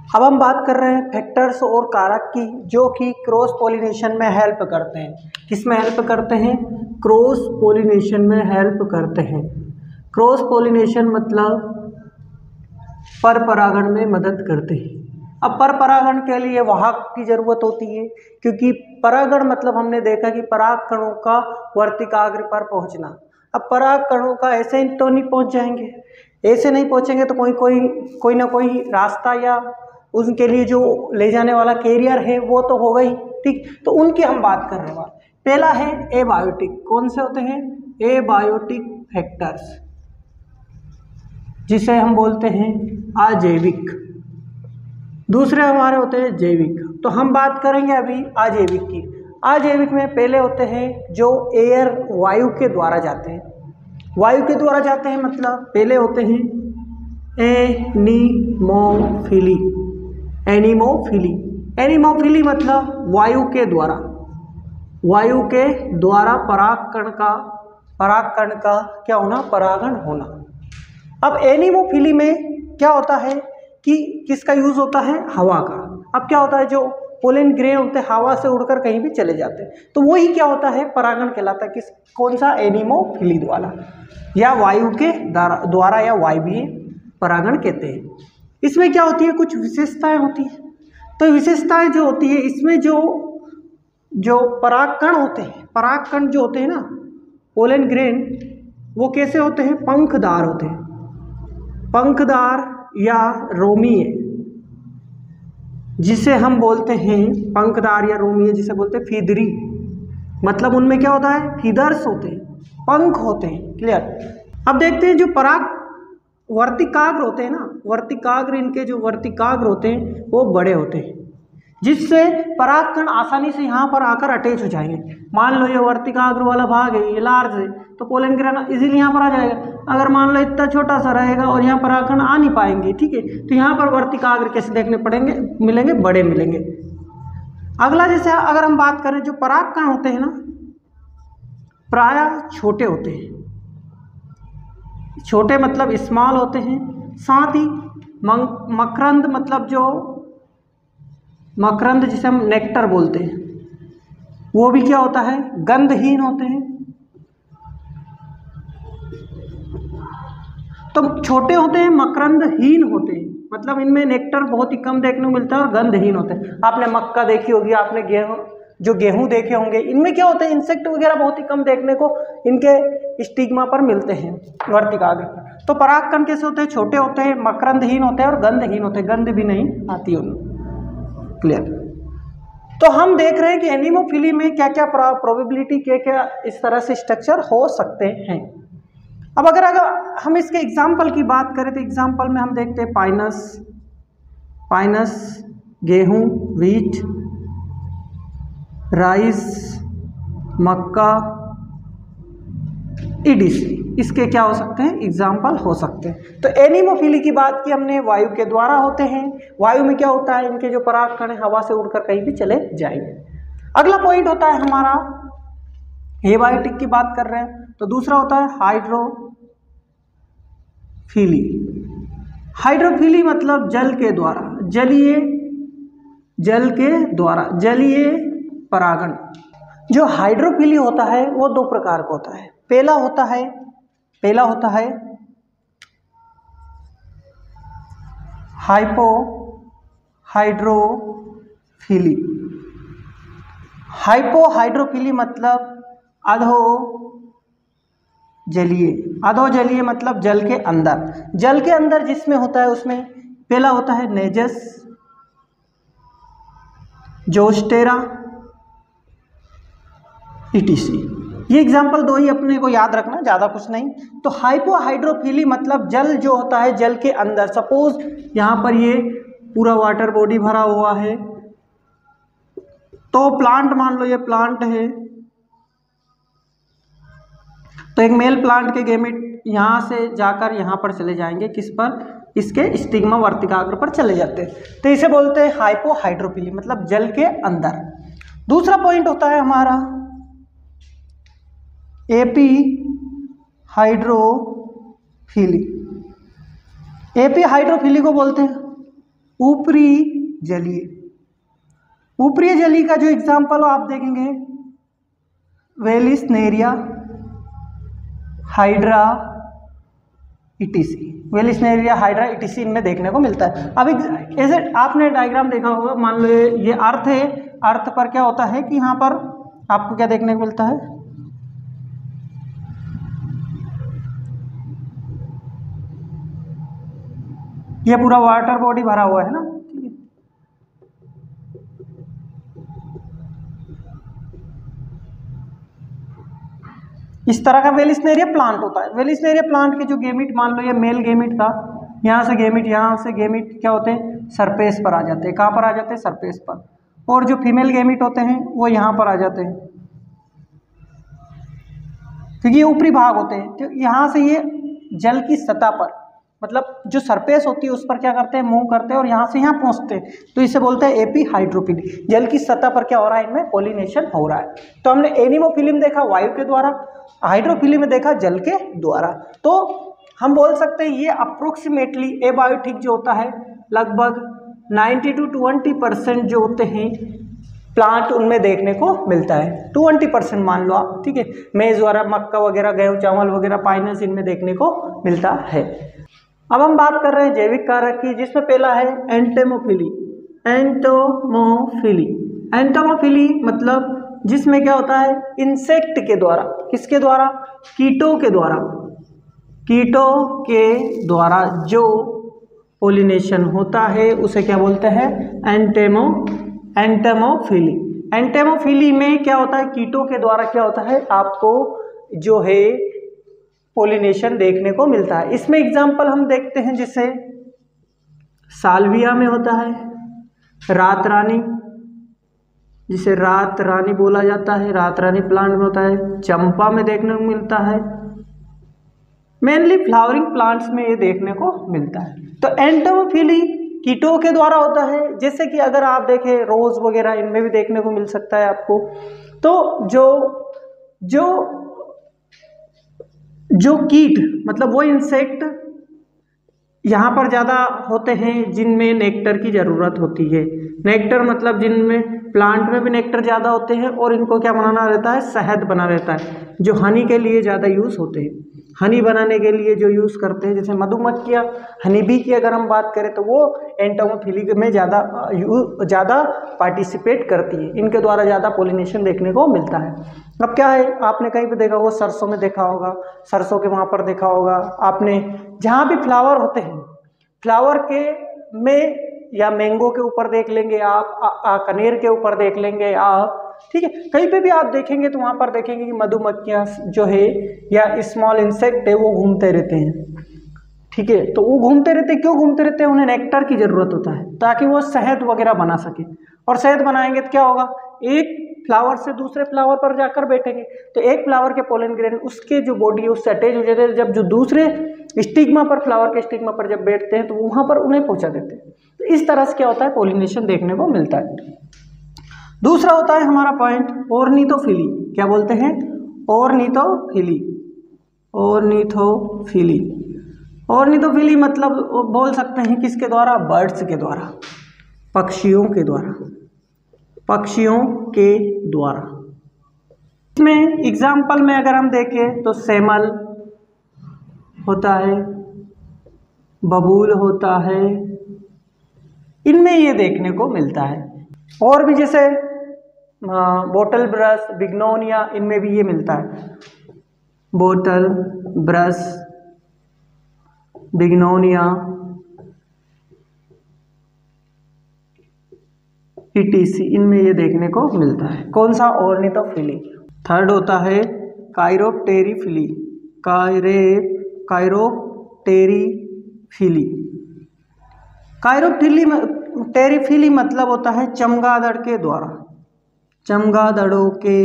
अब हम बात कर रहे हैं फैक्टर्स और कारक की जो कि क्रॉस पॉलिनेशन में हेल्प करते हैं। किस में हेल्प करते हैं? क्रॉस पॉलिनेशन में हेल्प करते हैं। क्रॉस पॉलिनेशन मतलब पर परागण में मदद करते हैं। अब पर परागण के लिए वाहक की जरूरत होती है, क्योंकि परागण मतलब हमने देखा कि पराग कणों का वर्तिकाग्र पर पहुंचना। अब पराग कणों का ऐसे ही तो नहीं पहुंच जाएंगे, ऐसे नहीं पहुंचेंगे तो कोई ना कोई रास्ता या उनके लिए जो ले जाने वाला कैरियर है वो तो होगा ही। ठीक, तो उनकी हम बात कर रहे हैं। पहला है एबायोटिक। कौन से होते हैं? एबायोटिक फैक्टर्स, जिसे हम बोलते हैं अजैविक। दूसरे हमारे होते हैं जैविक। तो हम बात करेंगे अभी अजैविक की। अजैविक में पहले होते हैं जो एयर वायु के द्वारा जाते हैं। वायु के द्वारा जाते हैं मतलब पहले होते हैं एनीमोफिली। एनीमोफिली, एनीमोफिली मतलब वायु के द्वारा, वायु के द्वारा पराग कण का क्या होना? परागण होना। अब एनीमोफिली में क्या होता है कि किसका यूज होता है? हवा का। अब क्या होता है, जो पोलन ग्रेन होते हैं हवा से उड़कर कहीं भी चले जाते हैं, तो वही क्या होता है? परागण कहलाता है। किस कौन सा? एनीमोफिली द्वारा या वायु के द्वारा या वायवीय परागण कहते हैं। इसमें क्या होती है? कुछ विशेषताएं होती है। तो विशेषताएं जो होती है इसमें जो परागकण होते हैं, परागकण जो होते हैं ना, पोलन ग्रेन, वो कैसे होते हैं? पंखदार होते हैं। पंखदार या रोमीय, जिसे हम बोलते हैं पंखदार या रोमीय, जिसे बोलते हैं फीदरी। मतलब उनमें क्या होता है? फीदर्स होते हैं, पंख होते हैं। क्लियर? अब देखते हैं जो पराग वर्तिकाग्र होते हैं ना, वर्तिकाग्र, इनके जो वर्तिकाग्र होते हैं वो बड़े होते हैं, जिससे परागकण आसानी से यहाँ पर आकर अटैच हो जाएंगे। मान लो ये वर्तिकाग्र वाला भाग है, ये लार्ज है, तो पोलन ग्रेन इजीली यहाँ पर आ जाएगा। अगर मान लो इतना छोटा सा रहेगा और यहाँ परागकण आ नहीं पाएंगे, ठीक है, तो यहाँ पर वर्तिकाग्र कैसे देखने पड़ेंगे? मिलेंगे, बड़े मिलेंगे। अगला, जैसे अगर हम बात करें, जो परागकण होते हैं ना प्रायः छोटे होते हैं। छोटे मतलब स्मॉल होते हैं। साथ ही मकरंद, मतलब जो मकरंद जिसे हम नेक्टर बोलते हैं, वो भी क्या होता है? गंधहीन होते हैं। तो छोटे होते हैं, मकरंदहीन होते हैं, मतलब इनमें नेक्टर बहुत ही कम देखने को मिलता है और गंधहीन होते हैं। आपने मक्का देखी होगी, आपने गेहूं देखे होंगे, इनमें क्या होता है? इंसेक्ट वगैरह बहुत ही कम देखने को इनके स्टिग्मा पर मिलते हैं, वर्तिकाग्र। तो परागकण कैसे होते हैं? छोटे होते हैं, मकरंदहीन होते हैं और गंधहीन होते हैं, गंध भी नहीं आती उनमें। क्लियर? तो हम देख रहे हैं कि एनीमोफिली में क्या क्या प्रोबेबिलिटी, क्या क्या इस तरह से स्ट्रक्चर हो सकते हैं। अब अगर हम इसके एग्जाम्पल की बात करें तो एग्जाम्पल में हम देखते हैं पाइनस, गेहूं, व्हीट, राइस, मक्का, ईडीसी, इसके क्या हो सकते हैं? एग्जाम्पल हो सकते हैं। तो एनीमोफिली की बात की हमने, वायु के द्वारा होते हैं। वायु में क्या होता है? इनके जो परागकण है हवा से उड़कर कहीं भी चले जाएंगे। अगला पॉइंट होता है हमारा, एबायोटिक की बात कर रहे हैं, तो दूसरा होता है हाइड्रोफिली। हाइड्रोफिली मतलब जल के द्वारा, जलीय परागण। जो हाइड्रोफिली होता है वो दो प्रकार का होता है। पहला होता है हाइपोहाइड्रोफिली। हाइपोहाइड्रोफिली मतलब अधोजलीय मतलब जल के अंदर जिसमें होता है, उसमें पहला होता है नेजस, जोस्टेरा, ईटीसी। ये एग्जाम्पल दो ही अपने को याद रखना, ज़्यादा कुछ नहीं। तो हाइपोहाइड्रोफिली मतलब जल जो होता है जल के अंदर। सपोज यहाँ पर ये पूरा वाटर बॉडी भरा हुआ है, तो प्लांट, मान लो ये प्लांट है, तो एक मेल प्लांट के गैमेट यहाँ से जाकर यहाँ पर चले जाएंगे, किस पर? इसके स्टिग्मा वर्तिकाग्र पर चले जाते हैं, तो इसे बोलते हैं हाइपोहाइड्रोफिली, मतलब जल के अंदर। दूसरा पॉइंट होता है हमारा एपीहाइड्रोफिली। एपीहाइड्रोफिली को बोलते हैं ऊपरी जलीय। ऊपरी जलीय का जो एग्जाम्पल आप देखेंगे Vallisneria, hydra, etc.. Vallisneria, hydra, etc. इनमें देखने को मिलता है। अब ऐसे आपने डायग्राम देखा होगा, मान लो ये अर्थ है, अर्थ पर क्या होता है कि यहाँ पर आपको क्या देखने को मिलता है, ये पूरा वाटर बॉडी भरा हुआ है ना, ठीक है। इस तरह का वेलिस्नेरिया प्लांट होता है। वेलिस्नेरिया प्लांट के जो गेमिट, मान लो ये मेल गेमिट था, यहाँ से गेमिट, यहाँ से गेमिट क्या होते हैं, सरफेस पर आ जाते हैं। कहाँ पर आ जाते हैं, सरफेस पर। और जो फीमेल गेमिट होते हैं वो यहाँ पर आ जाते हैं, क्योंकि ये ऊपरी भाग होते हैं। तो यहाँ से ये जल की सतह पर, मतलब जो सरफेस होती है उस पर क्या करते हैं, मूव करते हैं और यहाँ से यहाँ पहुँचते हैं, तो इसे बोलते हैं एपी हाइड्रोफिली। जल की सतह पर क्या हो रहा है, इनमें पॉलिनेशन हो रहा है। तो हमने एनिमोफिली में देखा वायु के द्वारा, हाइड्रोफिली में देखा जल के द्वारा। तो हम बोल सकते हैं ये अप्रोक्सीमेटली एबायोटिक जो होता है लगभग 90 to 20% जो होते हैं प्लांट उनमें देखने को मिलता है। 20% मान लो आप, ठीक है। मेज वगैरह, मक्का वगैरह, गेहूँ चावल वगैरह, पाइनस इनमें देखने को मिलता है। अब हम बात कर रहे हैं जैविक कारक की, जिसमें पहला है एंटेमोफिली। एंटोमोफिली, एंटोमोफिली मतलब जिसमें क्या होता है, इंसेक्ट के द्वारा, किसके द्वारा, कीटों के द्वारा, कीटों के द्वारा जो पोलिनेशन होता है उसे क्या बोलते हैं, एंटेमोफिली। एंटेमोफिली में क्या होता है, कीटों के द्वारा क्या होता है, आपको जो है पोलिनेशन देखने को मिलता है। इसमें एग्जाम्पल हम देखते हैं, जैसे साल्विया में होता है रात रानी, जिसे रात रानी बोला जाता है, रात रानी प्लांट में होता है। चंपा में देखने को मिलता है। मेनली फ्लावरिंग प्लांट्स में ये देखने को मिलता है। तो एंटोमोफिली कीटों के द्वारा होता है, जैसे कि अगर आप देखें रोज वगैरह, इनमें भी देखने को मिल सकता है आपको। तो जो कीट, मतलब वो इंसेक्ट यहाँ पर ज़्यादा होते हैं जिनमें नेक्टर की ज़रूरत होती है। नेक्टर मतलब जिनमें प्लांट में भी नेक्टर ज़्यादा होते हैं और इनको क्या बनाना रहता है, शहद बना रहता है, जो हनी के लिए ज़्यादा यूज़ होते हैं। हनी बनाने के लिए जो यूज़ करते हैं, जैसे मधुमक्खियाँ, हनी बी की अगर हम बात करें तो वो एंटोमोफिली में ज़्यादा पार्टिसिपेट करती है। इनके द्वारा ज़्यादा पोलिनेशन देखने को मिलता है। अब क्या है, आपने कहीं पे देखा होगा, सरसों में देखा होगा, सरसों के वहाँ पर देखा होगा आपने, जहाँ भी फ्लावर होते हैं, फ्लावर के में या मैंगो के ऊपर देख लेंगे आप, कनेर के ऊपर देख लेंगे आप, ठीक है। कहीं पे भी आप देखेंगे तो वहाँ पर देखेंगे कि मधुमक्खियाँ जो है या स्मॉल इंसेक्ट है वो घूमते रहते हैं, ठीक है। तो वो घूमते रहते, क्यों घूमते रहते हैं, उन्हें नेक्टर की ज़रूरत होता है ताकि वो शहद वगैरह बना सके। और शहद बनाएंगे तो क्या होगा, एक फ्लावर से दूसरे फ्लावर पर जाकर बैठेंगे, तो एक फ्लावर के पोलन ग्रेन उसके जो बॉडी है उससे अटैच हो जाते हैं, जब जो दूसरे स्टिग्मा पर, फ्लावर के स्टिग्मा पर जब बैठते हैं तो वहाँ पर उन्हें पहुँचा देते हैं। तो इस तरह से क्या होता है, पोलिनेशन देखने को मिलता है। दूसरा होता है हमारा पॉइंट ऑर्निथोफिली। क्या बोलते हैं, ऑर्निथोफिली। ऑर्निथोफिली, ऑर्निथोफिली मतलब बोल सकते हैं किसके द्वारा, बर्ड्स के द्वारा, पक्षियों के द्वारा, पक्षियों के द्वारा। इसमें एग्जाम्पल में अगर हम देखें तो सेमल होता है, बबूल होता है, इनमें ये देखने को मिलता है। और भी जैसे बोटल ब्रश, बिग्नोनिया, इनमें भी ये मिलता है। बोटल ब्रश, बिग्नोनिया, ETC, इनमें ये देखने को मिलता है। कौन सा, ऑर्निथोफिली। थर्ड होता है काइरोप्टेरिफिली। काइरोप्टेरिफिली, काइरोप्टेरिफिली मतलब होता है चमगादड़ के द्वारा, चमगादड़ों के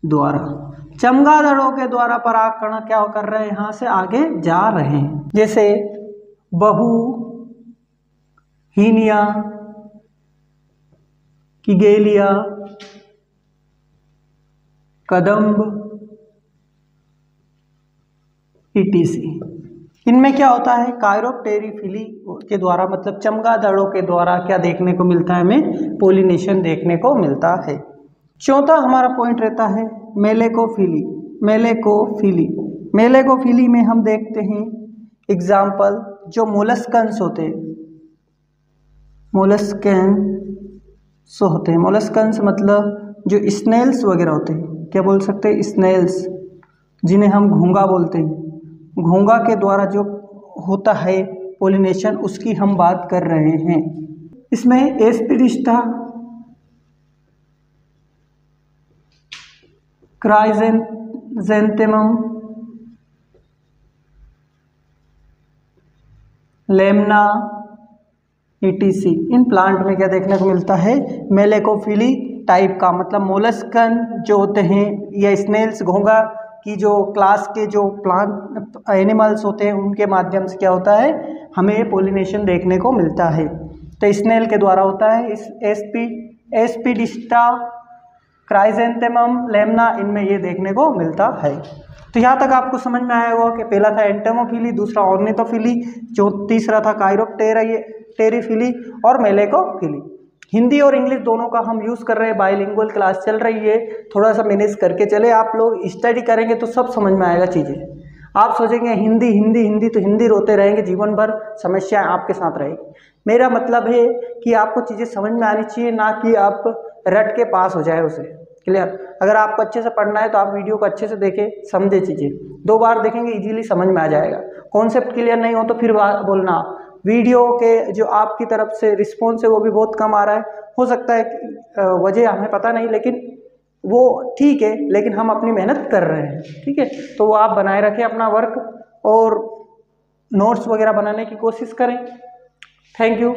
द्वारा, चमगादड़ों के द्वारा परागकण क्या कर रहे हैं, यहाँ से आगे जा रहे हैं। जैसे बहू, हीनिया, किगेलिया, कदम्ब, ETC। इनमें क्या होता है, कायरोप्टेरिफिली के द्वारा मतलब चमगादड़ों के द्वारा क्या देखने को मिलता है, हमें पोलिनेशन देखने को मिलता है। चौथा हमारा पॉइंट रहता है मेलेकोफिली। मेलेकोफिली, मेलेकोफिली में हम देखते हैं एग्जाम्पल जो मोलस्कन्स होते हैं, मोलस्कन्स होते हैं, मोलस्कन्स मतलब जो स्नेल्स वगैरह होते हैं, क्या बोल सकते हैं, स्नेल्स, जिन्हें हम घोंगा बोलते हैं। घोंगा के द्वारा जो होता है पोलिनेशन, उसकी हम बात कर रहे हैं। इसमें एस्पिडिस्टा, क्राइजेंथेमम, लेमना, ETC, इन प्लांट में क्या देखने को मिलता है, मेलेकोफिली टाइप का, मतलब मोलस्कन जो होते हैं या स्नेल्स, घोंगा की जो क्लास के जो प्लांट एनिमल्स होते हैं, उनके माध्यम से क्या होता है, हमें पोलिनेशन देखने को मिलता है। तो स्नेल के द्वारा होता है, इस एस्पिडिस्टा, क्राइजेंथेमम, लेमना, इनमें ये देखने को मिलता है। तो यहाँ तक आपको समझ में आया होगा कि पहला था एंटेमोफिली, दूसरा ऑर्निथोफिली, जो तीसरा था कायरोप्टेरिफिली और मेलेकोफिली। हिंदी और इंग्लिश दोनों का हम यूज़ कर रहे हैं, बाइलिंगुअल क्लास चल रही है, थोड़ा सा मैनेज करके चले। आप लोग स्टडी करेंगे तो सब समझ में आएगा चीज़ें। आप सोचेंगे हिंदी हिंदी हिंदी, तो हिंदी रोते रहेंगे जीवन भर, समस्याएं आपके साथ रहेगी। मेरा मतलब है कि आपको चीज़ें समझ में आनी चाहिए, ना कि आप रट के पास हो जाए उसे। क्लियर? अगर आपको अच्छे से पढ़ना है तो आप वीडियो को अच्छे से देखें, समझे चीज़ें, 2 बार देखेंगे इजीली समझ में आ जाएगा। कॉन्सेप्ट क्लियर नहीं हो तो फिर बोलना। वीडियो के जो आपकी तरफ से रिस्पॉन्स है वो भी बहुत कम आ रहा है, हो सकता है वजह हमें पता नहीं, लेकिन वो ठीक है, लेकिन हम अपनी मेहनत कर रहे हैं, ठीक है। तो वो आप बनाए रखें अपना वर्क और नोट्स वगैरह बनाने की कोशिश करें। Thank you.